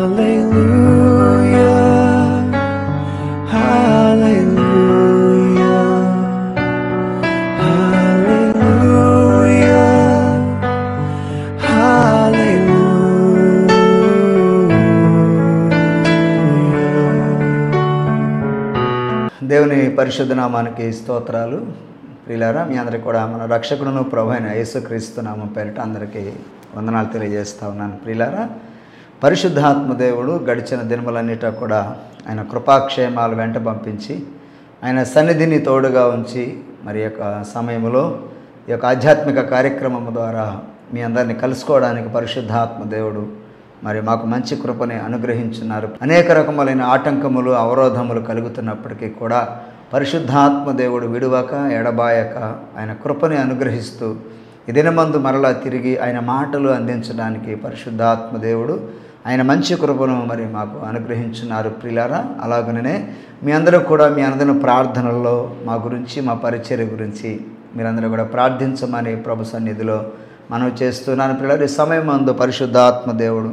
దేవుని పరిశుద్ధ నామానికి స్తోత్రాలు. ప్రియులారా, మీ అందరికీ కూడా మన రక్షకుడును ప్రభు అయిన యేసుక్రీస్తు నామం పేరిట అందరికీ వందనాలు తెలియజేస్తూ ఉన్నాను. ప్రియులారా, పరిశుద్ధాత్మ దేవుడు గడిచిన దినములన్నిటా కూడా ఆయన కృపాక్షేమాలు వెంట పంపించి ఆయన సన్నిధిని తోడుగా ఉంచి మరి యొక్క సమయంలో ఈ యొక్క ఆధ్యాత్మిక కార్యక్రమం ద్వారా మీ అందరినీ కలుసుకోవడానికి పరిశుద్ధాత్మ దేవుడు మరి మాకు మంచి కృపని అనుగ్రహించున్నారు. అనేక రకములైన ఆటంకములు అవరోధములు కలుగుతున్నప్పటికీ కూడా పరిశుద్ధాత్మ దేవుడు విడువక ఎడబాయక ఆయన కృపని అనుగ్రహిస్తూ ఈ దినమందు మరలా తిరిగి ఆయన మాటలు అందించడానికి పరిశుద్ధాత్మ దేవుడు ఆయన మంచి కృపను మరి మాకు అనుగ్రహించున్నారు. ప్రియులారా, అలాగనే మీ అందరూ కూడా మీ అందరి ప్రార్థనల్లో మా గురించి మా పరిచర్య గురించి మీరందరూ కూడా ప్రార్థించమని ప్రభు సన్నిధిలో మనం చేస్తున్నాను. ప్రియులారా, ఈ సమయం అందు పరిశుద్ధాత్మ దేవుడు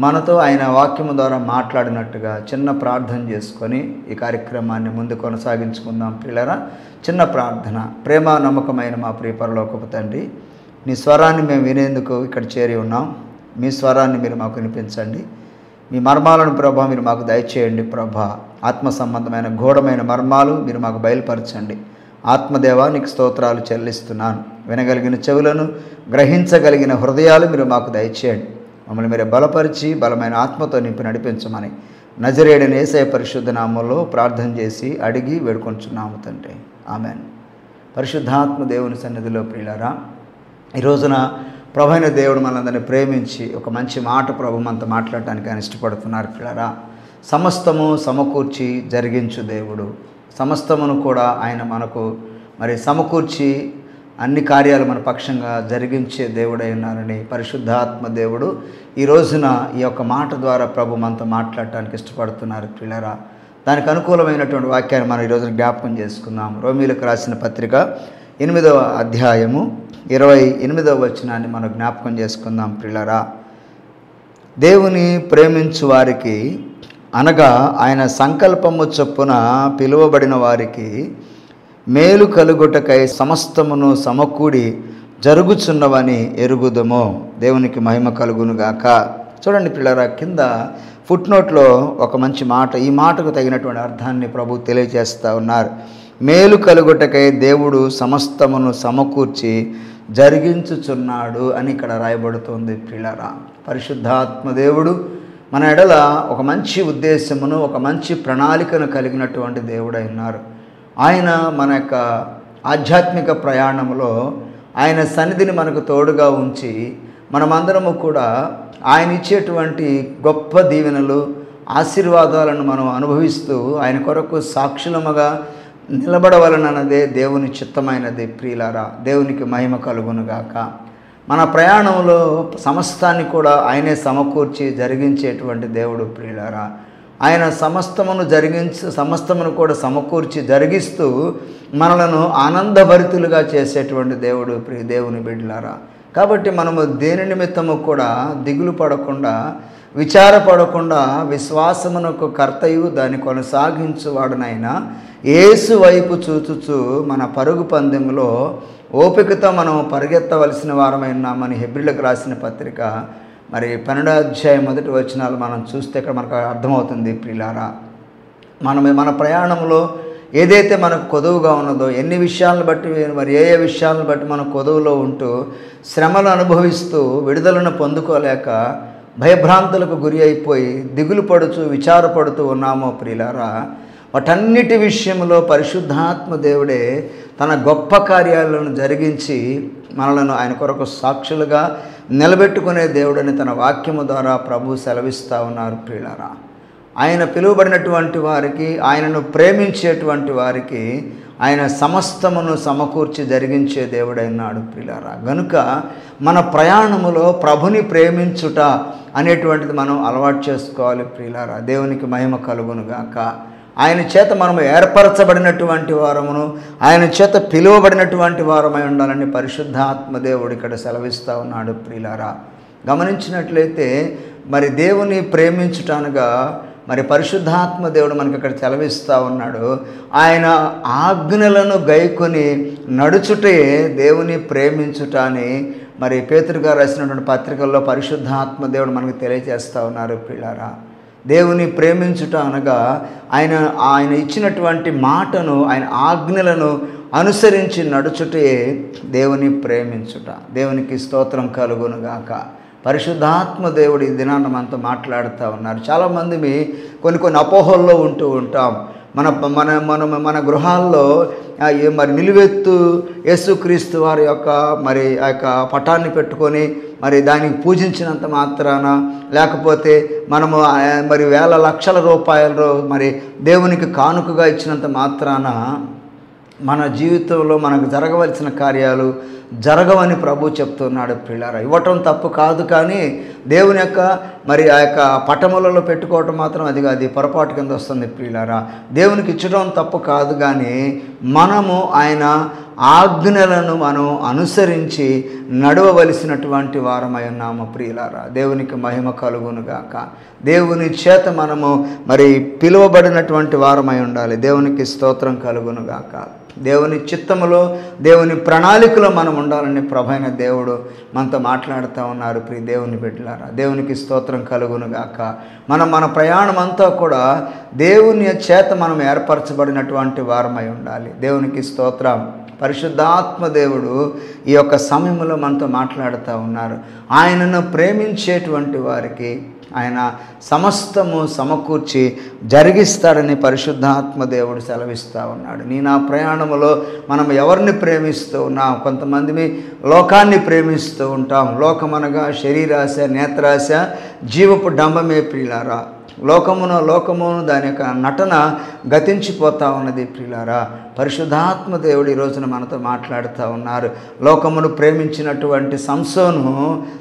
మనతో ఆయన వాక్యము ద్వారా మాట్లాడినట్టుగా చిన్న ప్రార్థన చేసుకొని ఈ కార్యక్రమాన్ని ముందు కొనసాగించుకుందాం. ప్రియులారా, చిన్న ప్రార్థన. ప్రేమ నమ్మకమైన మా ప్రియ పరలోకపు తండ్రి, నీ స్వరాన్ని మేము వినేందుకు ఇక్కడ చేరి ఉన్నాం. మీ స్వరాన్ని మీరు మాకు వినిపించండి. మీ మర్మాలను ప్రభా మీరు మాకు దయచేయండి. ప్రభా, ఆత్మ సంబంధమైన గూఢమైన మర్మాలు మీరు మాకు బయలుపరచండి. ఆత్మదేవా, నీకు స్తోత్రాలు చెల్లిస్తున్నాను. వినగలిగిన చెవులను, గ్రహించగలిగిన హృదయాలు మీరు మాకు దయచేయండి. మమ్మల్ని మీరు బలపరిచి బలమైన ఆత్మతో నింపి నడిపించమని నజరేయుడైన యేసయ్య పరిశుద్ధ నామంలో ప్రార్థన చేసి అడిగి వేడుకొంచున్నాము తండ్రి, ఆమెన్. పరిశుద్ధాత్మ దేవుని సన్నిధిలో ప్రియులారా, ఈ రోజున ప్రభు అయిన దేవుడు మనందరినీ ప్రేమించి ఒక మంచి మాట ప్రభు మనతో మాట్లాడటానికి ఆయన ఇష్టపడుతున్నారు. ప్రియులారా, సమస్తము సమకూర్చి జరిగించు దేవుడు, సమస్తమును కూడా ఆయన మనకు మరి సమకూర్చి అన్ని కార్యాలు మన పక్షంగా జరిగించే దేవుడై ఉన్నారని పరిశుద్ధాత్మ దేవుడు ఈ రోజున ఈ యొక్క మాట ద్వారా ప్రభు మనతో మాట్లాడటానికి ఇష్టపడుతున్నారు. ప్రియులారా, దానికి అనుకూలమైనటువంటి వాక్యాన్ని మనం ఈరోజు జ్ఞాపకం చేసుకుందాం. రోమీయులకు రాసిన పత్రిక 8వ అధ్యాయము 28వ వచనాన్ని మనం జ్ఞాపకం చేసుకుందాం. ప్రియులారా, దేవుని ప్రేమించు వారికి అనగా ఆయన సంకల్పము చొప్పున పిలువబడిన వారికి మేలు కలుగుటకై సమస్తమును సమకూడి జరుగుచున్నవని ఎరుగుదము. దేవునికి మహిమ కలుగునుగాక. చూడండి పిల్లరా, కింద ఫుట్ నోట్లో ఒక మంచి మాట, ఈ మాటకు తగినటువంటి అర్థాన్ని ప్రభు తెలియజేస్తూ ఉన్నారు. మేలు కలుగుటకై దేవుడు సమస్తమును సమకూర్చి జరిగించుచున్నాడు అని ఇక్కడ రాయబడుతుంది. పిల్లరా, పరిశుద్ధాత్మ దేవుడు మన ఎడల ఒక మంచి ఉద్దేశమును, ఒక మంచి ప్రణాళికను కలిగినటువంటి దేవుడై ఉన్నారు. ఆయన మన యొక్క ఆధ్యాత్మిక ప్రయాణంలో ఆయన సన్నిధిని మనకు తోడుగా ఉంచి మనమందరము కూడా ఆయన ఇచ్చేటువంటి గొప్ప దీవెనలు, ఆశీర్వాదాలను మనం అనుభవిస్తూ ఆయన కొరకు సాక్షులముగా నిలబడవలనన్నదే దేవుని చిత్తమైనది. ప్రియులారా, దేవునికి మహిమ కలుగునుగాక. మన ప్రయాణంలో సమస్తాన్ని కూడా ఆయనే సమకూర్చి జరిగించేటువంటి దేవుడు. ప్రియులారా, ఆయన సమస్తమును కూడా సమకూర్చి జరిగిస్తూ మనలను ఆనందభరితులుగా చేసేటువంటి దేవుడు. ప్రియ దేవుని బిడ్డలారా, కాబట్టి మనము దేని నిమిత్తము కూడా దిగులు పడకుండా, విచారపడకుండా విశ్వాసమునకు కర్తయు దాన్ని కొనసాగించువాడునైనా యేసు వైపు చూచుచు మన పరుగు పందెంలో ఓపికతో మనం పరిగెత్తవలసిన వారమై ఉన్నామని హెబ్రీయులకు రాసిన పత్రిక మరి 12వ అధ్యాయం 1వ వచనాలు మనం చూస్తే ఇక్కడ మనకు అర్థమవుతుంది. ప్రియులారా, మన ప్రయాణంలో ఏదైతే మనకు కొదువుగా ఉన్నదో, ఎన్ని విషయాలను బట్టి మరి ఏ విషయాలను బట్టి మనం కొదువులో ఉంటూ శ్రమలు అనుభవిస్తూ విడుదలను పొందుకోలేక భయభ్రాంతులకు గురి అయిపోయి దిగులు పడుచు విచారపడుతూ ఉన్నామో ప్రియులారా, వాటన్నిటి విషయంలో పరిశుద్ధాత్మ దేవుడే తన గొప్ప కార్యాలను జరిగించి మనలను ఆయన కొరకు సాక్షులుగా నిలబెట్టుకునే దేవుడని తన వాక్యము ద్వారా ప్రభు సెలవిస్తూ ఉన్నారు. ప్రియులారా, ఆయన పిలువబడినటువంటి వారికి, ఆయనను ప్రేమించేటువంటి వారికి ఆయన సమస్తమును సమకూర్చి జరిగించే దేవుడైనాడు. ప్రియులారా, గనుక మన ప్రయాణములో ప్రభుని ప్రేమించుట అనేటువంటిది మనం అలవాటు చేసుకోవాలి. ప్రియులారా, దేవునికి మహిమ కలుగునుగాక. ఆయన చేత మనము ఏర్పరచబడినటువంటి వారమును, ఆయన చేత పిలువబడినటువంటి వారమై ఉండాలని పరిశుద్ధాత్మ దేవుడు ఇక్కడ సెలవిస్తూ ఉన్నాడు. ప్రియులారా, గమనించినట్లయితే మరి దేవుని ప్రేమించుట అనగా మరి పరిశుద్ధాత్మ దేవుడు మనకి ఇక్కడ సెలవిస్తూ ఉన్నాడు. ఆయన ఆజ్ఞలను గైకొని నడుచుటే దేవుని ప్రేమించుట అని మరి పేతురు గారు రాసినటువంటి పత్రికల్లో పరిశుద్ధాత్మ దేవుడు మనకు తెలియజేస్తూ ఉన్నారు. పిల్లారా, దేవుని ప్రేమించుట అనగా ఆయన ఇచ్చినటువంటి మాటను, ఆయన ఆజ్ఞలను అనుసరించి నడుచుటే దేవుని ప్రేమించుట. దేవునికి స్తోత్రం కలుగునుగాక. పరిశుద్ధాత్మ దేవుడు ఈ దినాన్న మనతో మాట్లాడుతూ ఉన్నారు. చాలామంది కొన్ని అపోహల్లో ఉంటూ ఉంటాం. మన గృహాల్లో మరి నిలువెత్తు యేసుక్రీస్తు వారి యొక్క మరి ఆ యొక్క పటాన్ని పెట్టుకొని మరి దానికి పూజించినంత మాత్రాన, లేకపోతే మనము మరి వేల లక్షల రూపాయలు మరి దేవునికి కానుకగా ఇచ్చినంత మాత్రాన మన జీవితంలో మనకు జరగవలసిన కార్యాలు జరగవని ప్రభు చెప్తున్నాడు. పిల్లారా, ఇవ్వటం తప్పు కాదు, కానీ దేవుని యొక్క మరి ఆ యొక్క పటములలో పెట్టుకోవటం మాత్రం అది పొరపాటు కింద వస్తుంది. పిల్లారా, దేవునికి ఇచ్చడం తప్పు కాదు, కానీ మనము ఆయన ఆజ్ఞలను మనం అనుసరించి నడవవలసినటువంటి వారమై ఉన్నాము. ప్రియులారా, దేవునికి మహిమ కలుగునుగాక. దేవుని చేత మనము మరి పిలువబడినటువంటి వారమై ఉండాలి. దేవునికి స్తోత్రం కలుగునుగాక. దేవుని చిత్తములో, దేవుని ప్రణాళికలో మనం ఉండాలని ప్రభైన దేవుడు మనతో మాట్లాడుతూ ఉన్నారు. ప్రియ దేవుని బిడ్డలారా, దేవునికి స్తోత్రం కలుగునుగాక. మన ప్రయాణం అంతా కూడా దేవుని చేత మనం ఏర్పరచబడినటువంటి వారమై ఉండాలి. దేవునికి స్తోత్రం. పరిశుద్ధాత్మ దేవుడు ఈ యొక్క సమయంలో మనతో మాట్లాడుతూ ఉన్నారు. ఆయనను ప్రేమించేటువంటి వారికి ఆయన సమస్తము సమకూర్చి జరిగిస్తాడని పరిశుద్ధాత్మ దేవుడు సెలవిస్తూ ఉన్నాడు. నా ప్రయాణంలో మనం ఎవరిని ప్రేమిస్తూ ఉన్నాం? కొంతమంది లోకాన్ని ప్రేమిస్తూ ఉంటాం. లోకమనగా శరీరాశ, నేత్రాశ, జీవపు డంబమే. ప్రియులారా, లోకమును దాని యొక్క నటన గతించిపోతూ ఉన్నది. ప్రియులారా, పరిశుద్ధాత్మ దేవుడు ఈ రోజున మనతో మాట్లాడుతూ ఉన్నారు. లోకమును ప్రేమించినటువంటి సంసోను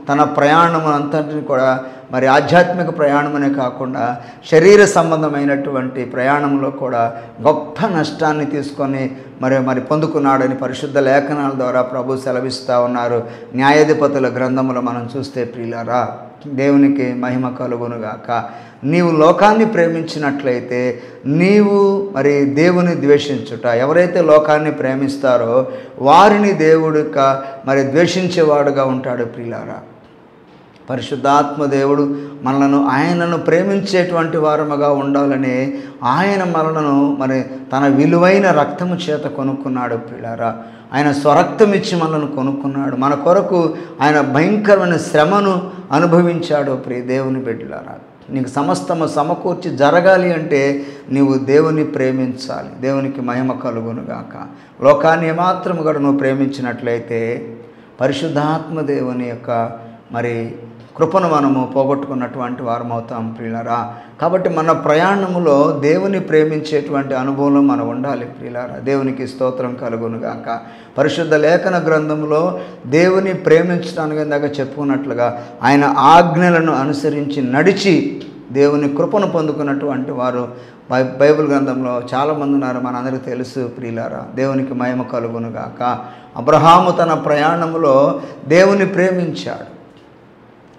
తన ప్రయాణం అంతటిని కూడా మరి ఆధ్యాత్మిక ప్రయాణమనే కాకుండా శరీర సంబంధమైనటువంటి ప్రయాణంలో కూడా గొప్ప నష్టాన్ని తీసుకొని మరి పొందుకున్నాడని పరిశుద్ధ లేఖనాల ద్వారా ప్రభు సెలవిస్తూ ఉన్నారు. న్యాయాధిపతుల గ్రంథములో మనం చూస్తే ప్రియులారా, దేవునికి మహిమ కలుగునుగాక. నీవు లోకాన్ని ప్రేమించినట్లయితే నీవు మరి దేవుని ద్వేషించుట. ఎవరైతే లోకాన్ని ప్రేమిస్తారో వారిని దేవుడు మరి ద్వేషించేవాడుగా ఉంటాడు. ప్రియులారా, పరిశుద్ధాత్మ దేవుడు ఆయనను ప్రేమించేటువంటి వారముగా ఉండాలని ఆయన మనలను మరి తన విలువైన రక్తము చేత కొనుక్కున్నాడు. ప్రియులారా, ఆయన స్వరక్తం ఇచ్చి మనల్ని కొనుక్కున్నాడు. మన కొరకు ఆయన భయంకరమైన శ్రమను అనుభవించాడు. ప్రియ దేవుని బిడ్డలారా, నీకు సమస్తము సమకూర్చి జరగాలి అంటే నీవు దేవుని ప్రేమించాలి. దేవునికి మహిమ కలుగునుగాక. లోకాన్ని ఏమాత్రము కూడా నువ్వు ప్రేమించినట్లయితే పరిశుద్ధాత్మ దేవుని యొక్క మరి కృపను మనము పోగొట్టుకున్నటువంటి వారమవుతాం. ప్రియులారా, కాబట్టి మన ప్రయాణములో దేవుని ప్రేమించేటువంటి అనుభవంలో మనం ఉండాలి. ప్రియులారా, దేవునికి స్తోత్రం కలుగునుగాక. పరిశుద్ధ లేఖన గ్రంథంలో దేవుని ప్రేమించడానికి ఇందాక చెప్పుకున్నట్లుగా ఆయన ఆజ్ఞలను అనుసరించి నడిచి దేవుని కృపను పొందుకున్నటువంటి వారు బైబిల్ గ్రంథంలో చాలామంది ఉన్నారు. మనందరికీ తెలుసు. ప్రియులారా, దేవునికి మహిమ కలుగునుగాక. అబ్రహాము తన ప్రయాణంలో దేవుని ప్రేమించాడు.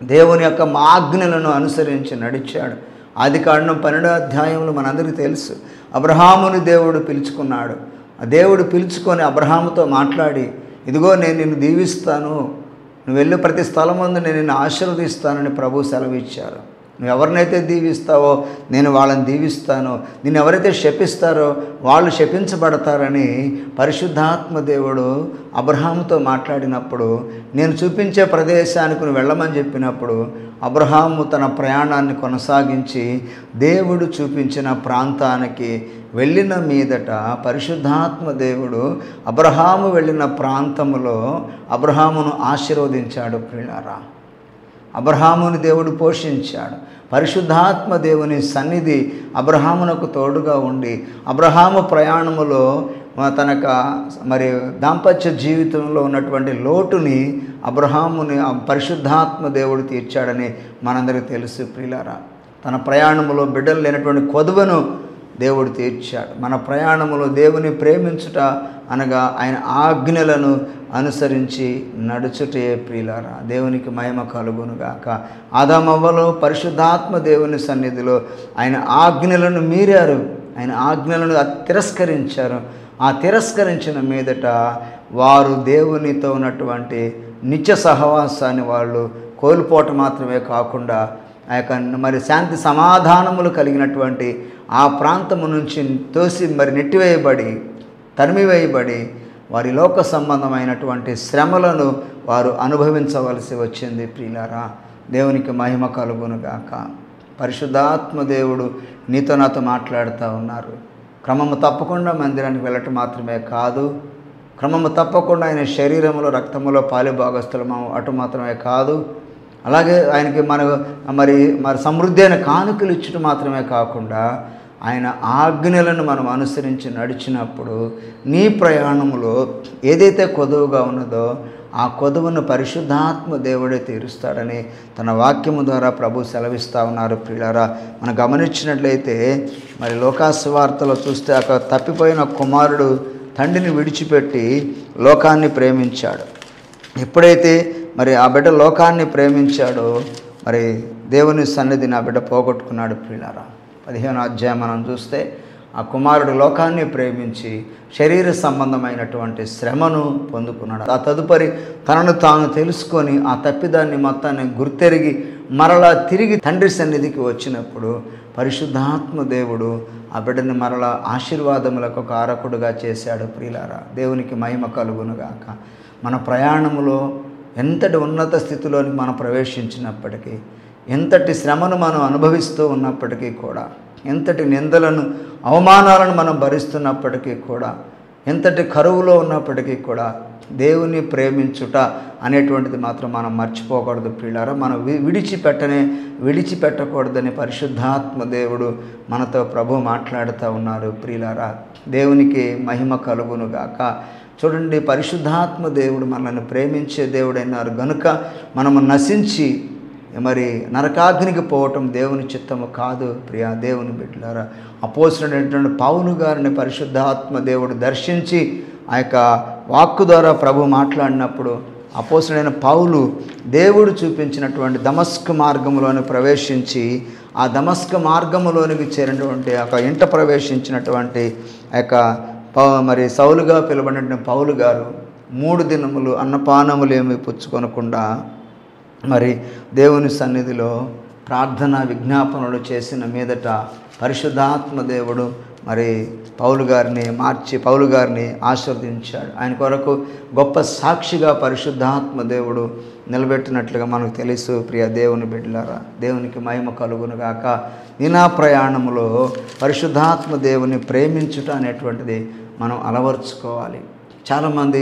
దేవుని యొక్క ఆజ్ఞలను అనుసరించి నడిచాడు. ఆదికాండం 12వ అధ్యాయంలో మనందరికీ తెలుసు. అబ్రహాముని దేవుడు పిలుచుకున్నాడు. ఆ దేవుడు పిలుచుకొని అబ్రహాముతో మాట్లాడి, ఇదిగో నేను నిన్ను దీవిస్తాను, నువ్వు వెళ్ళే ప్రతి స్థలం ముందు నేను నిన్ను ఆశీర్వదిస్తానని ప్రభు సెలవిచ్చారు. నువ్వు ఎవరినైతే దీవిస్తావో నేను వాళ్ళని దీవిస్తాను, నిన్ను ఎవరైతే శపిస్తారో వాళ్ళు శపించబడతారని పరిశుద్ధాత్మ దేవుడు అబ్రహాముతో మాట్లాడినప్పుడు, నేను చూపించే ప్రదేశానికి నువ్వు వెళ్ళమని చెప్పినప్పుడు అబ్రహాము తన ప్రయాణాన్ని కొనసాగించి దేవుడు చూపించిన ప్రాంతానికి వెళ్ళిన మీదట పరిశుద్ధాత్మ దేవుడు అబ్రహాము వెళ్ళిన ప్రాంతములో అబ్రహామును ఆశీర్వదించాడు. ప్రియులారా, అబ్రహాముని దేవుడు పోషించాడు. పరిశుద్ధాత్మ దేవుని సన్నిధి అబ్రహామునకు తోడుగా ఉండి అబ్రహాము ప్రయాణములో తనక మరి దాంపత్య జీవితంలో ఉన్నటువంటి లోటుని అబ్రహాముని పరిశుద్ధాత్మ దేవుడు తీర్చాడని మనందరికీ తెలుసు. ప్రియులారా, తన ప్రయాణములో బిడ్డలు లేనటువంటి కొదువను దేవుడు తీర్చాడు. మన ప్రయాణములో దేవుని ప్రేమించుట అనగా ఆయన ఆజ్ఞలను అనుసరించి నడుచుటే ప్రియులారా. దేవునికి మహిమ కలుగునుగాక. ఆదామవ్వలు పరిశుద్ధాత్మ దేవుని సన్నిధిలో ఆయన ఆజ్ఞలను మీరారు, ఆయన ఆజ్ఞలను తిరస్కరించారు. ఆ తిరస్కరించిన మీదట వారు దేవునితో ఉన్నటువంటి నిత్య సహవాసాన్ని వాళ్ళు కోల్పోవటం మాత్రమే కాకుండా ఆ యొక్క మరి శాంతి సమాధానములు కలిగినటువంటి ఆ ప్రాంతము నుంచి నెట్టివేయబడి తరిమివేయబడి వారి లోక సంబంధమైనటువంటి శ్రమలను వారు అనుభవించవలసి వచ్చింది ప్రియులారా. దేవునికి మహిమ కలుగునుగాక. పరిశుద్ధాత్మ దేవుడు నీతో నాతో మాట్లాడుతూ ఉన్నారు. క్రమము తప్పకుండా మందిరానికి వెళ్ళటం మాత్రమే కాదు, క్రమము తప్పకుండా ఆయన శరీరంలో రక్తములో పాలుభాగస్తులము అటు మాత్రమే కాదు, అలాగే ఆయనకి మరి సమృద్ధి అయిన కానుకలు ఇచ్చటం మాత్రమే కాకుండా ఆయన ఆజ్ఞలను మనం అనుసరించి నడిచినప్పుడు నీ ప్రయాణంలో ఏదైతే కొదువుగా ఉన్నదో ఆ కొదువును పరిశుద్ధాత్మ దేవుడే తీరుస్తాడని తన వాక్యము ద్వారా ప్రభు సెలవిస్తూ ఉన్నారు ప్రియులారా. మనం గమనించినట్లయితే మరి లోకాసువార్తలో చూస్తే అక్కడ తప్పిపోయిన కుమారుడు తండ్రిని విడిచిపెట్టి లోకాన్ని ప్రేమించాడు. ఎప్పుడైతే మరి ఆ బిడ్డ లోకాన్ని ప్రేమించాడో మరి దేవుని సన్నిధిని ఆ బిడ్డ పోగొట్టుకున్నాడు ప్రియులారా. 15వ అధ్యాయం మనం చూస్తే ఆ కుమారుడు లోకాన్ని ప్రేమించి శరీర సంబంధమైనటువంటి శ్రమను పొందుకున్నాడు. ఆ తదుపరి తనను తాను తెలుసుకొని ఆ తప్పిదాన్ని మొత్తాన్ని గుర్తెరిగి మరలా తిరిగి తండ్రి సన్నిధికి వచ్చినప్పుడు పరిశుద్ధాత్మ దేవుడు ఆ బిడ్డని మరలా ఆశీర్వాదములకు కారకుడుగా చేశాడు ప్రియులారా. దేవునికి మహిమ కలుగునుగాక. మన ప్రయాణములో ఎంతటి ఉన్నత స్థితిలోనికి మనం ప్రవేశించినప్పటికీ, ఎంతటి శ్రమను మనం అనుభవిస్తూ ఉన్నప్పటికీ కూడా, ఎంతటి నిందలను అవమానాలను మనం భరిస్తున్నప్పటికీ కూడా, ఎంతటి కరువులో ఉన్నప్పటికీ కూడా దేవుని ప్రేమించుట అనేటువంటిది మాత్రం మనం మర్చిపోకూడదు ప్రియులారా. మనం విడిచిపెట్టకూడదని పరిశుద్ధాత్మ దేవుడు మనతో ప్రభు మాట్లాడుతూ ఉన్నారు ప్రియులారా. దేవునికి మహిమ కలుగునుగాక. చూడండి, పరిశుద్ధాత్మ దేవుడు మనల్ని ప్రేమించే దేవుడైనారు గనుక మనము నశించి మరి నరకాగ్నికి పోవటం దేవుని చిత్తము కాదు ప్రియా దేవుని బిడ్డలారా. అపోస్తలుడైనటువంటి పౌలు గారిని పరిశుద్ధాత్మ దేవుడు దర్శించి ఆ యొక్క వాక్కు ద్వారా ప్రభు మాట్లాడినప్పుడు అపోస్తలుడైన పౌలు దేవుడు చూపించినటువంటి దమస్కు మార్గంలోని ప్రవేశించి ఆ దమస్కు మార్గంలోనికి చేరినటువంటి ఒక ఇంట ప్రవేశించినటువంటి ఆ యొక్క మరి సౌలుగా పిలువబడిన పౌలు గారు 3 దినములు అన్నపానములు ఏమి పుచ్చుకొనకుండా మరి దేవుని సన్నిధిలో ప్రార్థన విజ్ఞాపనలు చేసిన మీదట పరిశుద్ధాత్మ దేవుడు మరి పౌలు గారిని ఆశీర్వదించాడు. ఆయన కొరకు గొప్ప సాక్షిగా పరిశుద్ధాత్మ దేవుడు నిలబెట్టినట్లుగా మనకు తెలుసు ప్రియ దేవుని బిడ్డలారా. దేవునికి మహిమ కలుగునుగాక. నా ప్రయాణంలో పరిశుద్ధాత్మ దేవుని ప్రేమించుట అనేటువంటిది మనం అలవర్చుకోవాలి. చాలామంది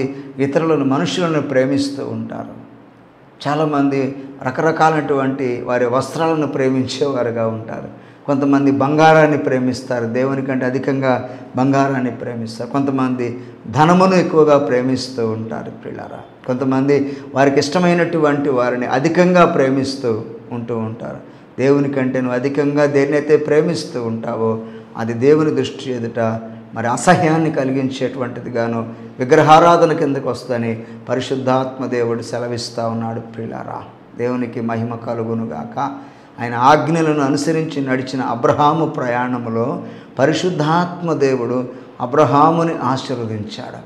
మనుషులను ప్రేమిస్తూ ఉంటారు. చాలామంది రకరకాలైనటువంటి వారి వస్త్రాలను ప్రేమించేవారుగా ఉంటారు. కొంతమంది బంగారాన్ని ప్రేమిస్తారు, దేవుని కంటే అధికంగా బంగారాన్ని ప్రేమిస్తారు. కొంతమంది ధనమును ఎక్కువగా ప్రేమిస్తూ ఉంటారు ప్రియులారా. కొంతమంది వారికి ఇష్టమైనటువంటి వారిని అధికంగా ప్రేమిస్తూ ఉంటారు. దేవుని కంటే నువ్వు అధికంగా దేన్నైతే ప్రేమిస్తూ ఉంటావో అది దేవుని దృష్టి ఎదుట మరి అసహ్యాన్ని కలిగించేటువంటిదిగాను విగ్రహారాధన కిందకు వస్తుందని పరిశుద్ధాత్మ దేవుడు సెలవిస్తూ ఉన్నాడు ప్రియులారా. దేవునికి మహిమ కలుగునుగాక. ఆయన ఆజ్ఞలను అనుసరించి నడిచిన అబ్రహాము ప్రయాణములో పరిశుద్ధాత్మ దేవుడు అబ్రహాముని ఆశీర్వదించాడు.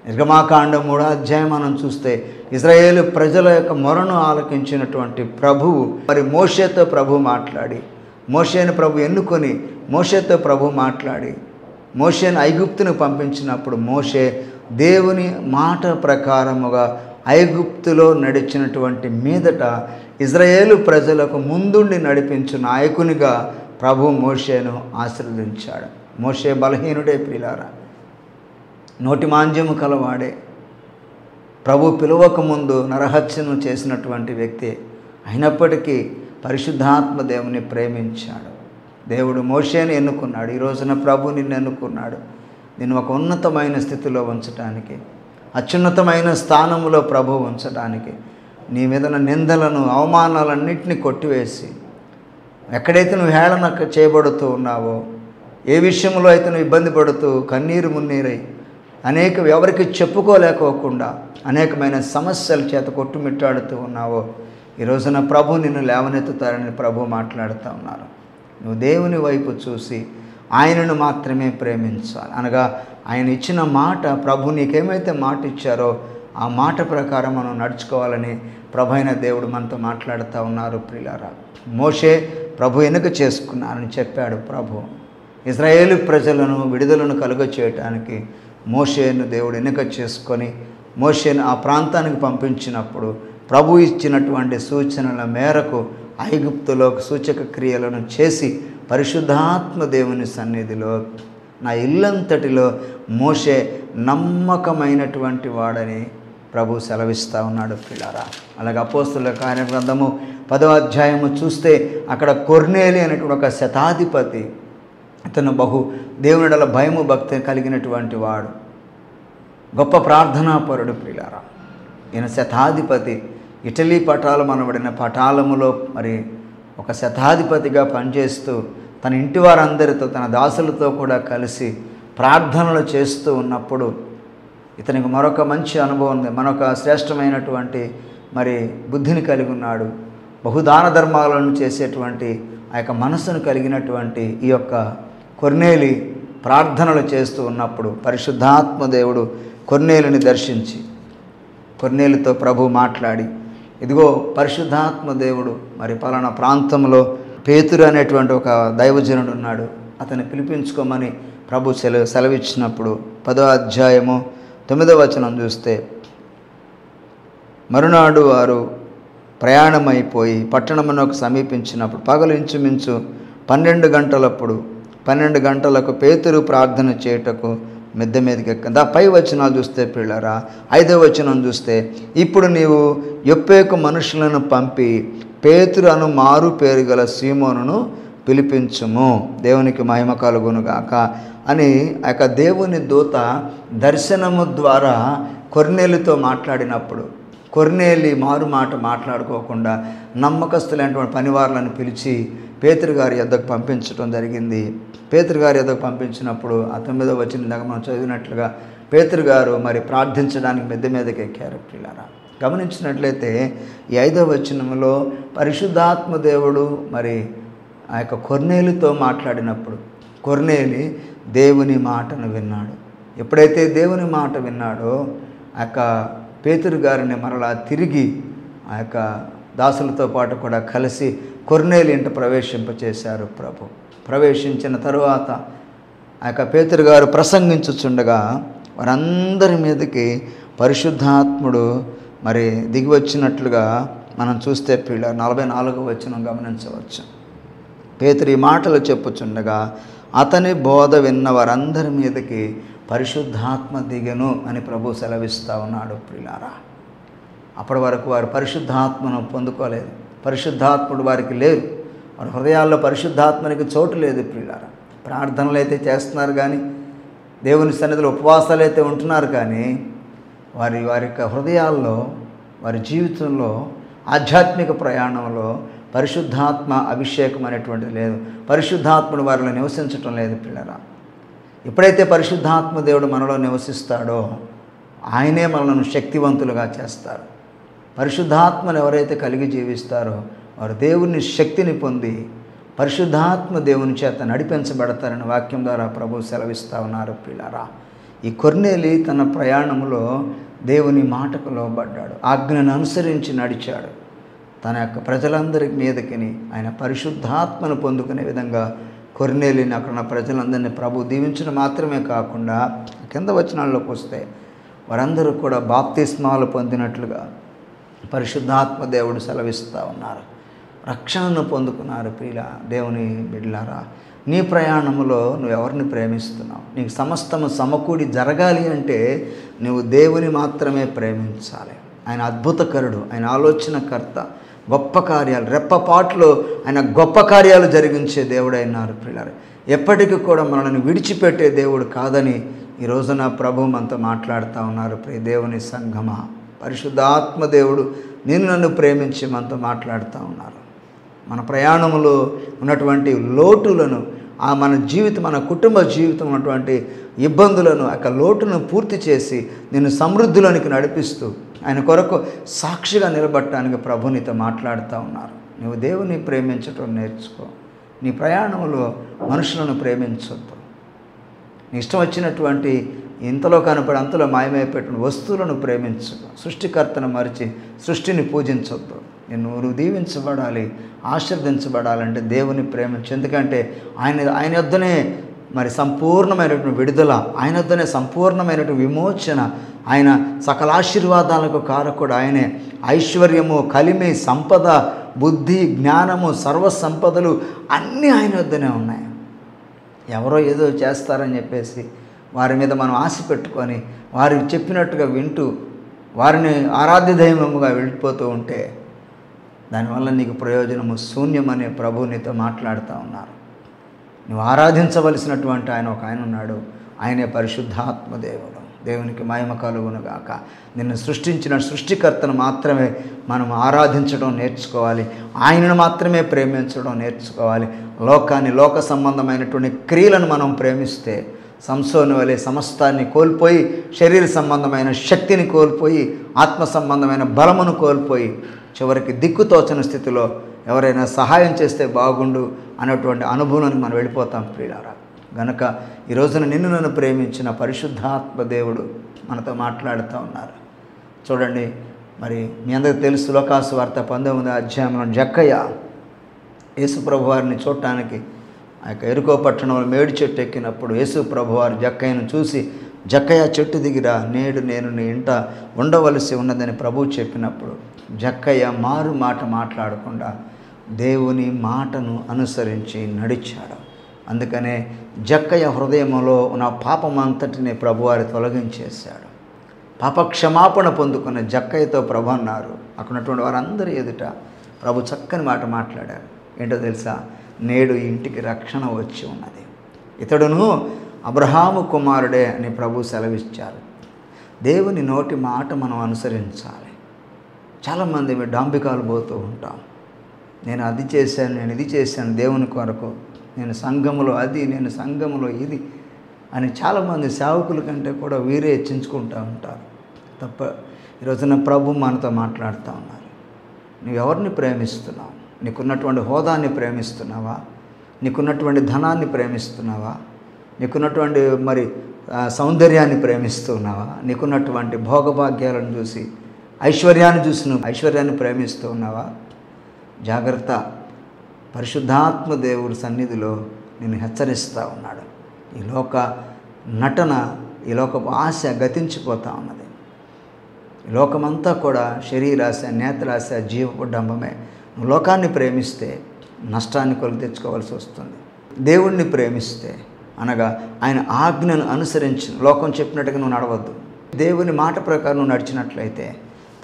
నిర్గమాకాండం 3వ అధ్యాయం మనం చూస్తే ఇశ్రాయేలు ప్రజల యొక్క మొరను ఆలకించినటువంటి ప్రభువు మరి మోషేతో ప్రభు మాట్లాడి, మోషేను ప్రభు ఎన్నుకొని మోషేతో ప్రభు మాట్లాడి మోషేను ఐగుప్తును పంపించినప్పుడు మోషే దేవుని మాట ప్రకారముగా ఐగుప్తులో నడిచినటువంటి మీదట ఇశ్రాయేలు ప్రజలకు ముందుండి నడిపించు నాయకునిగా ప్రభు మోషేను ఆశీర్వదించాడు. మోషే బలహీనుడే ప్రియులారా, నోటి మాంద్యము కలవాడే, ప్రభు పిలువకముందు నరహత్యను చేసినటువంటి వ్యక్తి. అయినప్పటికీ పరిశుద్ధాత్మ దేవుని ప్రేమించాడు. దేవుడు మోషేను ఎన్నుకున్నాడు. ఈ రోజున ప్రభు నిన్ను ఎన్నుకున్నాడు. నిన్ను ఒక ఉన్నతమైన స్థితిలో ఉంచడానికి, అత్యున్నతమైన స్థానంలో ప్రభు ఉంచడానికి, నీ మీద నిందలను అవమానాలన్నింటినీ కొట్టివేసి, ఎక్కడైతే నువ్వు హేళన చేయబడుతూ ఉన్నావో, ఏ విషయంలో అయితే నువ్వు ఇబ్బంది పడుతూ కన్నీరు మున్నీరై ఎవరికి చెప్పుకోలేకోకుండా అనేకమైన సమస్యల చేత కొట్టుమిట్టాడుతూ ఉన్నావో, ఈ రోజున ప్రభు నిన్ను లేవనెత్తుతారని ప్రభు మాట్లాడుతూ ఉన్నారు. నువ్వు దేవుని వైపు చూసి ఆయనను మాత్రమే ప్రేమించాలి. అనగా ఆయన ఇచ్చిన మాట, ప్రభు నీకేమైతే మాట ఇచ్చారో ఆ మాట ప్రకారం మనం నడుచుకోవాలని ప్రభు అయిన దేవుడు మనతో మాట్లాడుతూ ఉన్నారు. ప్రియులారా, మోషే ప్రభు ఎన్నిక చేసుకున్నారని చెప్పాడు ప్రభు. ఇశ్రాయేలు ప్రజలను విడుదలను కలుగచేయటానికి మోషేను దేవుడు ఎన్నిక చేసుకొని మోషేను ఆ ప్రాంతానికి పంపించినప్పుడు ప్రభు ఇచ్చినటువంటి సూచనల మేరకు ఐగుప్తులో సూచక క్రియలను చేసి పరిశుద్ధాత్మ దేవుని సన్నిధిలో నా ఇల్లంతటిలో మోషే నమ్మకమైనటువంటి వాడని ప్రభు సెలవిస్తూ ఉన్నాడు. ప్రియులారా, అలాగే అపోస్తుల కార్యగ్రంథము 10వ అధ్యాయము చూస్తే అక్కడ కొర్నేలి అనేటువంటి ఒక శతాధిపతి, ఇతను దేవుని ఎడల భయము భక్తి కలిగినటువంటి వాడు, గొప్ప ప్రార్థనాపరుడు. ప్రియులారా, ఈయన శతాధిపతి, ఇటలీ పటాలం అనబడిన పటాలములో మరి ఒక శతాధిపతిగా పనిచేస్తూ తన ఇంటి వారందరితో తన దాసులతో కూడా కలిసి ప్రార్థనలు చేస్తూ ఉన్నప్పుడు ఇతనికి మరొక మంచి అనుభవం ఉంది. మరొక శ్రేష్టమైనటువంటి మరి బుద్ధిని కలిగి ఉన్నాడు. బహుదాన ధర్మాలను చేసేటువంటి ఆ యొక్క మనస్సును కలిగినటువంటి ఈ యొక్క కొర్నేలి ప్రార్థనలు చేస్తూ ఉన్నప్పుడు పరిశుద్ధాత్మ దేవుడు కొర్నేలిని దర్శించి కొర్నేలితో ప్రభు మాట్లాడి, ఇదిగో పరిశుద్ధాత్మ దేవుడు మరి పలానా ప్రాంతంలో పేతురు అనేటువంటి ఒక దైవజనుడు ఉన్నాడు, అతన్ని పిలిపించుకోమని ప్రభు సెలవిచ్చినప్పుడు 10వ అధ్యాయము 9వ వచనం చూస్తే, మరునాడు వారు ప్రయాణమైపోయి పట్టణమునకు సమీపించినప్పుడు పగలు ఇంచుమించు 12 గంటలకు పేతురు ప్రార్థన చేయుటకు మిద్దె మీదకి ఎక్కింది. ఆ పై వచనాలు చూస్తే పిల్లరా, 5వ వచనం చూస్తే, ఇప్పుడు నీవు యొప్పేకు మనుషులను పంపి పేతురు అను మారు పేరు గల సీమోనును పిలిపించుము, దేవునికి మహిమ కలుగునుగాక అని ఆ యొక్క దేవుని దూత దర్శనము ద్వారా కొర్నేలితో మాట్లాడినప్పుడు కొర్నేలి మారు మాట మాట్లాడుకోకుండా నమ్మకస్తులైనటువంటి పనివారులను పిలిచి పేతురు గారి యొద్దకు పంపించడం జరిగింది. పేతురు గారి యొద్దకు పంపించినప్పుడు 9వ వచనం దాకా మనం చదివినట్లుగా పేతురు గారు మరి ప్రార్థించడానికి మిద్దె మీదకి ఎక్కారు. పిల్లరా, గమనించినట్లయితే ఈ 5వ వచనంలో పరిశుద్ధాత్మ దేవుడు మరి ఆ యొక్క కొర్నేలితో మాట్లాడినప్పుడు కొర్నేలి దేవుని మాటను విన్నాడు. ఎప్పుడైతే దేవుని మాట విన్నాడో ఆ యొక్క పేతురు గారిని మరలా తిరిగి ఆ యొక్క దాసులతో పాటు కూడా కలిసి కొర్నేలి ఇంట ప్రవేశింపచేశారు ప్రభు. ప్రవేశించిన తరువాత ఆ యొక్క పేతురు గారు ప్రసంగించుచుండగా వారందరి మీదకి పరిశుద్ధాత్ముడు మరి దిగి వచ్చినట్లుగా మనం చూస్తే పిల్ల 44వ వచనం గమనించవచ్చు. పేతురు ఈ మాటలు చెప్పుచుండగా అతని బోధ విన్న వారందరి మీదకి పరిశుద్ధాత్మ దిగెను అని ప్రభు సెలవిస్తూ ఉన్నాడు. ప్రియులారా, అప్పటి వరకు వారు పరిశుద్ధాత్మను పొందుకోలేదు, పరిశుద్ధాత్ముడు వారికి లేరు, వారి హృదయాల్లో పరిశుద్ధాత్మనికి చోటు లేదు. ప్రియులారా, ప్రార్థనలు అయితే చేస్తున్నారు కానీ, దేవుని సన్నిధిలో ఉపవాసాలు అయితే ఉంటున్నారు కానీ వారి యొక్క హృదయాల్లో వారి జీవితంలో ఆధ్యాత్మిక ప్రయాణంలో పరిశుద్ధాత్మ అభిషేకం అనేటువంటిది లేదు, పరిశుద్ధాత్ముడు వారిలో నివసించటం లేదు. పిల్లరా, ఎప్పుడైతే పరిశుద్ధాత్మ దేవుడు మనలో నివసిస్తాడో ఆయనే మనలను శక్తివంతులుగా చేస్తారు. పరిశుద్ధాత్మను ఎవరైతే కలిగి జీవిస్తారో వారు దేవుని శక్తిని పొంది పరిశుద్ధాత్మ దేవుని చేత నడిపించబడతారని వాక్యం ద్వారా ప్రభు సెలవిస్తూ ఉన్నారు. పిల్లరా, ఈ కొర్నేలి తన ప్రయాణంలో దేవుని మాటకు లోబడ్డాడు, ఆజ్ఞను అనుసరించి నడిచాడు. తన యొక్క ప్రజలందరి మీదకి ఆయన పరిశుద్ధాత్మను పొందుకునే విధంగా కొర్నేలిని అక్కడ ఉన్న ప్రజలందరినీ ప్రభు దీవించడం మాత్రమే కాకుండా కింద వచనాల్లోకి వస్తే వారందరూ కూడా బాప్తిస్మాలు పొందినట్లుగా పరిశుద్ధాత్మ దేవుడు సెలవిస్తూ ఉన్నారు, రక్షణను పొందుకున్నారు. ప్రియుల దేవుని బిడ్డలారా, నీ ప్రయాణంలో నువ్వు ఎవరిని ప్రేమిస్తున్నావు? నీకు సమస్తము సమకూడి జరగాలి అంటే నువ్వు దేవుని మాత్రమే ప్రేమించాలి. ఆయన అద్భుతకరుడు, ఆయన ఆలోచనకర్త, గొప్ప కార్యాలు రెప్పపాట్లో ఆయన గొప్ప కార్యాలు జరిగించే దేవుడైనారు. ప్రియులారా, ఎప్పటికీ కూడా మనల్ని విడిచిపెట్టే దేవుడు కాదని ఈ రోజున ప్రభు మనతో మాట్లాడుతూ ఉన్నారు. ప్రియ దేవుని సంఘమా, పరిశుద్ధాత్మ దేవుడు నన్ను ప్రేమించి మనతో మాట్లాడుతూ ఉన్నారు. మన ప్రయాణంలో ఉన్నటువంటి లోటులను మన జీవితం, మన కుటుంబ జీవితం ఉన్నటువంటి ఇబ్బందులను, ఆ లోటును పూర్తి చేసి నిన్ను సమృద్ధిలోనికి నడిపిస్తూ ఆయన కొరకు సాక్షిగా నిలబడటానికి ప్రభు నీతో మాట్లాడుతూ ఉన్నారు. నువ్వు దేవుని ప్రేమించటం నేర్చుకో. నీ ప్రయాణంలో మనుషులను ప్రేమించొద్దు. నీ ఇష్టం వచ్చినటువంటి ఇంతలో కనపడి అంతలో మాయమైపోయిన వస్తువులను ప్రేమించదు. సృష్టికర్తను మరిచి సృష్టిని పూజించొద్దు. నువ్వు దీవించబడాలి, ఆశీర్వదించబడాలంటే దేవుని ప్రేమించు. ఎందుకంటే ఆయన యొద్దనే మరి సంపూర్ణమైనటువంటి విడుదల, ఆయన యొద్దనే సంపూర్ణమైనటువంటి విమోచన, ఆయన సకల ఆశీర్వాదాలకు కారకుడు ఆయనే. ఐశ్వర్యము, కలిమి, సంపద, బుద్ధి, జ్ఞానము, సర్వ సంపదలు అన్నీ ఆయన వద్దనే ఉన్నాయి. ఎవరో ఏదో చేస్తారని చెప్పేసి వారి మీద మనం ఆశ పెట్టుకొని వారు చెప్పినట్టుగా వింటూ వారిని ఆరాధ్య దైవముగా వెళ్ళిపోతూ ఉంటే దానివల్ల నీకు ప్రయోజనము శూన్యమనే ప్రభు నీతో మాట్లాడుతూ ఉన్నారు. నువ్వు ఆరాధించవలసినటువంటి ఆయన ఉన్నాడు. ఆయనే పరిశుద్ధాత్మ దేవుడు. దేవునికి మహిమ కలుగునుగాక. నిన్ను సృష్టించిన సృష్టికర్తను మాత్రమే మనం ఆరాధించడం నేర్చుకోవాలి. ఆయనను మాత్రమే ప్రేమించడం నేర్చుకోవాలి. లోకాన్ని, లోక సంబంధమైనటువంటి క్రియలను మనం ప్రేమిస్తే సంసోను వలె సమస్తాన్ని కోల్పోయి, శరీర సంబంధమైన శక్తిని కోల్పోయి, ఆత్మ సంబంధమైన బలమును కోల్పోయి, చివరికి దిక్కుతోచని స్థితిలో ఎవరైనా సహాయం చేస్తే బాగుండు అన్నటువంటి అనుభవానికి మనం వెళ్ళిపోతాం ప్రియులారా. గనక ఈ రోజున నిన్ను నన్ను ప్రేమించిన పరిశుద్ధాత్మ దేవుడు మనతో మాట్లాడుతూ ఉన్నారు. చూడండి, మరి మీ అందరికీ తెలుసు, లోకాసు వార్త 19వ అధ్యాయంలో జక్కయ్య యేసు ప్రభు వారిని చూడటానికి ఆ యొక్క ఎరుకో పట్టణంలో మేడి చెట్టు ఎక్కినప్పుడు యేసు ప్రభు వారు జక్కయ్యను చూసి, జక్కయ్య చెట్టు దిగిరా, నేడు నేను నీ ఇంట ఉండవలసి ఉన్నదని ప్రభువు చెప్పినప్పుడు జక్కయ్య మారు మాట మాట్లాడకుండా దేవుని మాటను అనుసరించి నడిచాడు. అందుకనే జక్కయ్య హృదయంలో ఉన్న పాపమంతటిని ప్రభువారి తొలగించేశాడు. పాపక్షమాపణ పొందుకున్న జక్కయ్యతో ప్రభు అన్నారు, అక్కడ ఉన్నటువంటి వారందరి ఎదుట ప్రభు చక్కని మాట మాట్లాడారు. ఏంటో తెలుసా? నేడు ఇంటికి రక్షణ వచ్చి ఉన్నది, ఇతడును అబ్రహాము కుమారుడే అని ప్రభు సెలవిచ్చారు. దేవుని నోటి మాట మనం అనుసరించాలి. చాలామంది మేము డాంబికాలు పోతూ ఉంటాం. నేను అది చేశాను, నేను ఇది చేశాను దేవుని కొరకు, నేను సంఘములో అది, నేను సంఘములో ఇది అని చాలామంది సేవకుల కంటే కూడా వీరే హెచ్చించుకుంటూ ఉంటారు. తప్ప ఈరోజున ప్రభు మనతో మాట్లాడుతూ ఉన్నారు. నువ్వు ఎవరిని ప్రేమిస్తున్నావు? నీకున్నటువంటి హోదాన్ని ప్రేమిస్తున్నావా? నీకున్నటువంటి ధనాన్ని ప్రేమిస్తున్నావా? నీకున్నటువంటి మరి సౌందర్యాన్ని ప్రేమిస్తున్నావా? నీకున్నటువంటి భోగభాగ్యాలను చూసి, ఐశ్వర్యాన్ని చూసి నువ్వు ఐశ్వర్యాన్ని ప్రేమిస్తూ ఉన్నావా? జాగ్రత్త. పరిశుద్ధాత్మ దేవుడి సన్నిధిలో నిన్ను హెచ్చరిస్తూ ఉన్నాడు. ఈ లోక నటన, ఈ లోకపు ఆశ గతించిపోతూ ఉన్నది. ఈ లోకమంతా కూడా శరీరాశ, నేత్రాశ, జీవపు డంబమే. నువ్వు లోకాన్ని ప్రేమిస్తే నష్టాన్ని కొని తెచ్చుకోవాల్సి వస్తుంది. దేవుణ్ణి ప్రేమిస్తే, అనగా ఆయన ఆజ్ఞను అనుసరించి లోకం చెప్పినట్టుగా నువ్వు నడవద్దు. దేవుని మాట ప్రకారం నువ్వు నడిచినట్లయితే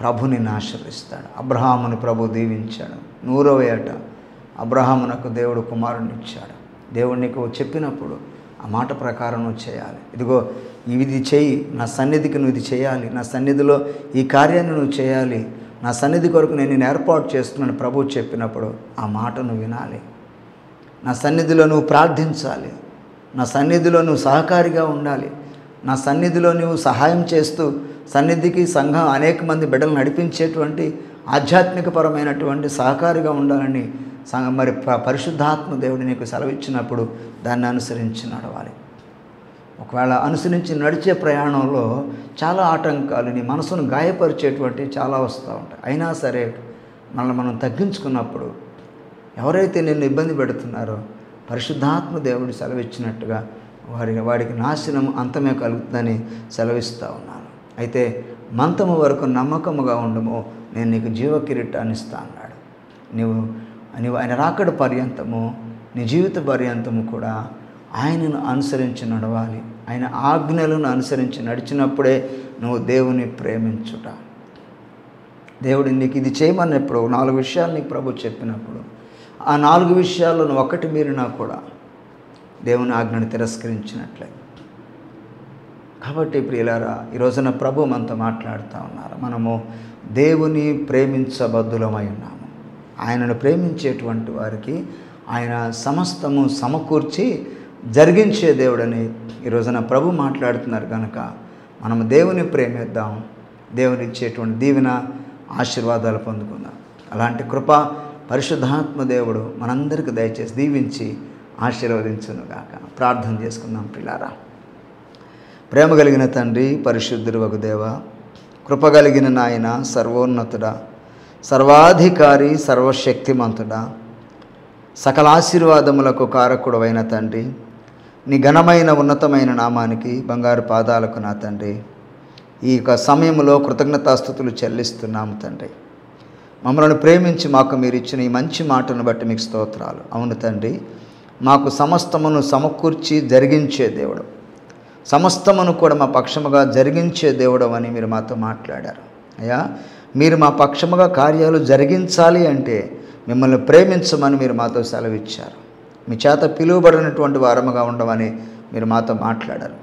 ప్రభు నిన్ను ఆశీర్వదిస్తాడు. అబ్రహామును ప్రభు దీవించాడు. 100వ ఏట అబ్రహామునకు దేవుడు కుమారుని ఇచ్చాడు. దేవుడు నీకు చెప్పినప్పుడు ఆ మాట ప్రకారం నువ్వు చేయాలి. ఇదిగో ఇది చేయి, నా సన్నిధికి నువ్వు ఇది చేయాలి, నా సన్నిధిలో ఈ కార్యాన్ని నువ్వు చేయాలి, నా సన్నిధి కొరకు నేను ఏర్పాటు చేస్తున్నాను ప్రభువు చెప్పినప్పుడు ఆ మాట నువ్వు వినాలి. నా సన్నిధిలో నువ్వు ప్రార్థించాలి, నా సన్నిధిలో నువ్వు సహకారిగా ఉండాలి, నా సన్నిధిలో నువ్వు సహాయం చేస్తూ సన్నిధికి సంఘం అనేక మంది బిడ్డలు నడిపించేటువంటి ఆధ్యాత్మికపరమైనటువంటి సహకారిగా ఉండాలని మరి పరిశుద్ధాత్మ దేవుడు నీకు సెలవిచ్చినప్పుడు దాన్ని అనుసరించి నడవాలి. ఒకవేళ అనుసరించి నడిచే ప్రయాణంలో చాలా ఆటంకాలు, నీ మనసును గాయపరిచేటువంటి చాలా వస్తూ ఉంటాయి. అయినా సరే మనల్ని మనం తగ్గించుకున్నప్పుడు ఎవరైతే నిన్ను ఇబ్బంది పెడుతున్నారో పరిశుద్ధాత్మ దేవుడు సెలవిచ్చినట్టుగా వాడికి నాశనం అంతమే కలుగుతుందని సెలవిస్తూ ఉన్నాను. అయితే మంతము వరకు నమ్మకముగా ఉండము, నేను నీకు జీవ కిరీటాన్ని ఇస్తా అన్నాడు. నీవు ఆయన రాకడ పర్యంతము, నీ జీవిత పర్యంతము కూడా ఆయనను అనుసరించి నడవాలి. ఆయన ఆజ్ఞలను అనుసరించి నడిచినప్పుడే నువ్వు దేవుని ప్రేమించుట. దేవుడు నీకు ఇది చేయమన్నప్పుడు 4 విషయాలు నీకు ప్రభు చెప్పినప్పుడు ఆ 4 విషయాల్లో నువ్వు ఒక్కటి మీరినా కూడా దేవుని ఆజ్ఞను తిరస్కరించినట్లే. కాబట్టి ప్రియులారా, ఈ రోజున ప్రభు మనతో మాట్లాడుతూ ఉన్నారు. మనము దేవుని ప్రేమించబద్దులమై ఉన్నాము. ఆయనను ప్రేమించేటువంటి వారికి ఆయన సమస్తము సమకూర్చి జరిగించే దేవుడని ఈ రోజున ప్రభు మాట్లాడుతున్నారు కనుక మనం దేవుని ప్రేమిద్దాం, దేవుని ఇచ్చేటువంటి దీవెన ఆశీర్వాదాలు పొందుకుందాం. అలాంటి కృప పరిశుద్ధాత్మ దేవుడు మనందరికీ దయచేసి దీవించి ఆశీర్వదించునుగాక. ప్రార్థన చేసుకుందాం ప్రియులారా. ప్రేమ కలిగిన తండ్రి, పరిశుద్ధుడు వగు దేవ, కృప కలిగిన నాయన, సర్వోన్నతుడా, సర్వాధికారి, సర్వశక్తిమంతుడా, సకల ఆశీర్వాదములకు కారకుడవైన తండ్రి, నీ ఘనమైన ఉన్నతమైన నామానికి బంగారు పాదాలకు నా తండ్రి ఈ యొక్క సమయంలో కృతజ్ఞతాస్తుతులు చెల్లిస్తున్నాము తండ్రి. మమ్మల్ని ప్రేమించి మాకు మీరు ఇచ్చిన ఈ మంచి మాటను బట్టి మీకు స్తోత్రాలు. అవును తండ్రి, మాకు సమస్తమును సమకూర్చి జరిగించే దేవుడు, సమస్తమును కూడా మా పక్షముగా జరిగించే దేవుడు అని మీరు మాతో మాట్లాడారు. అయ్యా, మీరు మా పక్షముగా కార్యాలు జరిగించాలి అంటే మిమ్మల్ని ప్రేమించమని మీరు మాతో సెలవిచ్చారు. మీ చేత పిలువబడినటువంటి వారముగా ఉండమని మీరు మాతో మాట్లాడారు.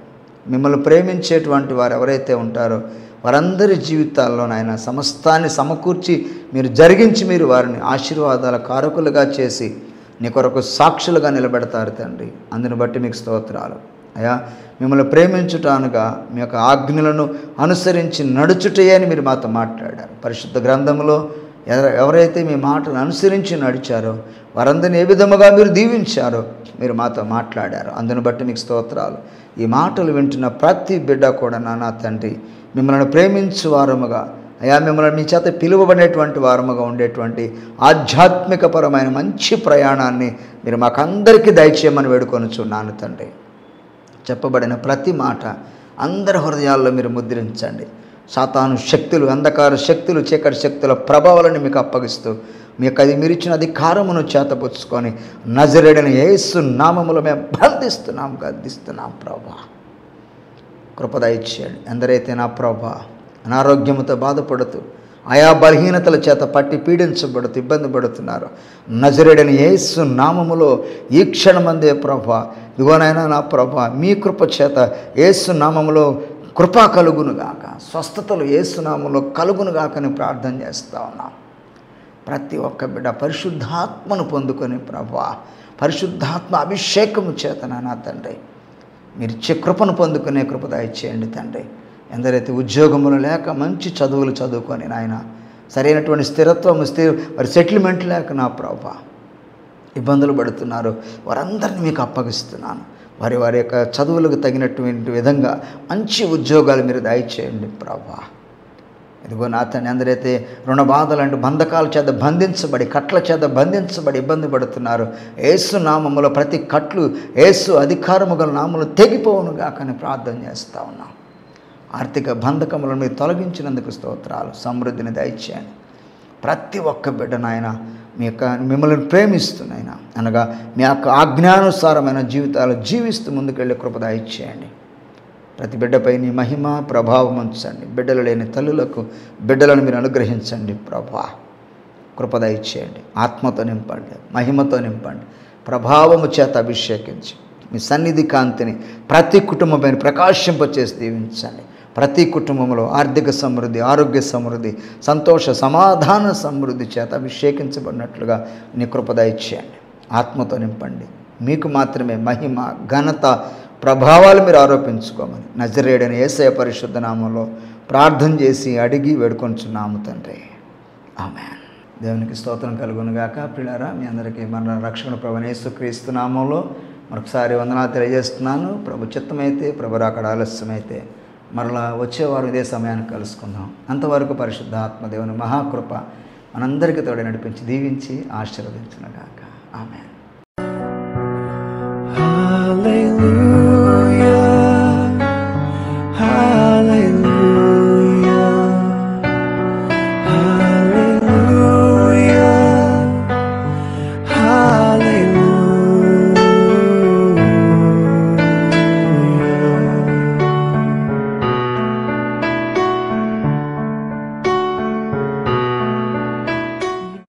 మిమ్మల్ని ప్రేమించేటువంటి వారు ఎవరైతే ఉంటారో వారందరి జీవితాల్లో నాయన సమస్తాన్ని సమకూర్చి మీరు జరిగించి మీరు వారిని ఆశీర్వాదాల కారకులుగా చేసి నీ కొరకు సాక్షులుగా నిలబెడతారు తండ్రి. అందుని బట్టి మీకు స్తోత్రాలు. అయ్యా, మిమ్మల్ని ప్రేమించుటానుగా మీ యొక్క ఆజ్ఞలను అనుసరించి నడుచుటే అని మీరు మాతో మాట్లాడారు. పరిశుద్ధ గ్రంథంలో ఎవరైతే మీ మాటను అనుసరించి నడిచారో వారందరినీ ఏ విధముగా మీరు దీవించారో మీరు మాతో మాట్లాడారు. అందుని బట్టి మీకు స్తోత్రాలు. ఈ మాటలు వింటున్న ప్రతి బిడ్డ కూడా నానా తండ్రి మిమ్మల్ని ప్రేమించు వారముగా, అయ్యా మిమ్మల్ని మీ చేత పిలువబడేటువంటి వారముగా ఉండేటువంటి ఆధ్యాత్మికపరమైన మంచి ప్రయాణాన్ని మీరు మాకందరికీ దయచేయమని వేడుకొనుచున్నాను తండ్రి. చెప్పబడిన ప్రతి మాట అందరి హృదయాల్లో మీరు ముద్రించండి. సాతాను శక్తులు, అంధకార శక్తులు, చీకటి శక్తుల ప్రభావాలను మీకు అప్పగిస్తూ మీరు ఇచ్చిన అధికారమును చేతపుచ్చుకొని నజరేయుడైన యేసు నామములో మేము బంధిస్తున్నాం, గద్దిస్తున్నాం. ప్రభా కృప దయచేయండి. ఎందరైతే నా ప్రభా అనారోగ్యముతో బాధపడుతూ ఆయా బలహీనతల చేత పట్టి పీడించబడుతూ ఇబ్బంది పడుతున్నారు, నజరేయుడైన యేసు నామములో ఈ క్షణమందే ప్రభా ఇదిగోనైనా నా ప్రభా మీ కృప చేత యేసు నామములో కృప కలుగునుగాక, స్వస్థతలు యేసు నామములో కలుగునుగాకని ప్రార్థన చేస్తా ఉన్నాం. ప్రతి ఒక్క బిడ్డ పరిశుద్ధాత్మను పొందుకొని ప్రభా పరిశుద్ధాత్మ అభిషేకము చేత నా తండ్రి మీరు ఇచ్చే కృపను పొందుకునే కృప దయచేయండి తండ్రి. ఎందరైతే ఉద్యోగములు లేక మంచి చదువులు చదువుకొని నాయన సరైనటువంటి స్థిరత్వం మరి సెటిల్మెంట్ లేక నా ప్రభా ఇబ్బందులు పడుతున్నారు, వారందరినీ మీకు అప్పగిస్తున్నాను. వారి వారి యొక్క చదువులకు తగినటువంటి విధంగా మంచి ఉద్యోగాలు మీరు దయచేయండి ప్రభా. ఇదిగో నా తండ్రి, ఎందరైతే రుణ బాధలంటూ బంధకాల చేత బంధించబడి కట్ల చేత బంధించబడి ఇబ్బంది పడుతున్నారు, యేసు నామములో ప్రతి కట్లు యేసు అధికారము గల నామములో తెగిపోవునుగా కానీ ప్రార్థన చేస్తూ ఉన్నాం. ఆర్థిక బంధకములను మీరు తొలగించినందుకు స్తోత్రాలు. సమృద్ధిని దయచేయండి. ప్రతి ఒక్క బిడ్డ నాయన మిమ్మల్ని ప్రేమిస్తున్నాయన అనగా మీ యొక్క ఆజ్ఞానుసారమైన జీవితాలు జీవిస్తూ ముందుకెళ్ళే కృప దయచేయండి. ప్రతి బిడ్డపై నీ మహిమ ప్రభావం ఉంచండి. బిడ్డలు లేని తల్లులకు బిడ్డలను మీరు అనుగ్రహించండి ప్రభా. కృప దయచేయండి. ఆత్మతో నింపండి, మహిమతో నింపండి, ప్రభావము చేత అభిషేకించి మీ సన్నిధి కాంతిని ప్రతి కుటుంబం ప్రకాశింపచేసి దీవించండి. ప్రతి కుటుంబంలో ఆర్థిక సమృద్ధి, ఆరోగ్య సమృద్ధి, సంతోష సమాధాన సమృద్ధి చేత అభిషేకించబడినట్లుగా నీ కృప దయచేయండి. ఆత్మతో నింపండి. మీకు మాత్రమే మహిమ, ఘనత, ప్రభావాలు మీరు ఆరోపించుకోమని నజరేయుడైన యేసయ్య పరిశుద్ధ నామంలో ప్రార్థన చేసి అడిగి వేడుకొంచున్నాము తండ్రి. ఆమేన్. దేవునికి స్తోత్రం కలుగునుగాక. ప్రియులారా, మీ అందరికీ మన రక్షణ ప్రభువైన యేసుక్రీస్తు నామంలో మరొకసారి వందనాలు తెలియజేస్తున్నాను. ప్రభు చిత్తమైతే, ప్రభు రాకడ ఆలస్యమైతే మరలా వచ్చేవారు ఇదే సమయాన్ని కలుసుకుందాం. అంతవరకు పరిశుద్ధాత్మ దేవుని మహాకృప మనందరికీ తోడే నడిపించి దీవించి ఆశీర్వదించునుగాక. ఆమేన్.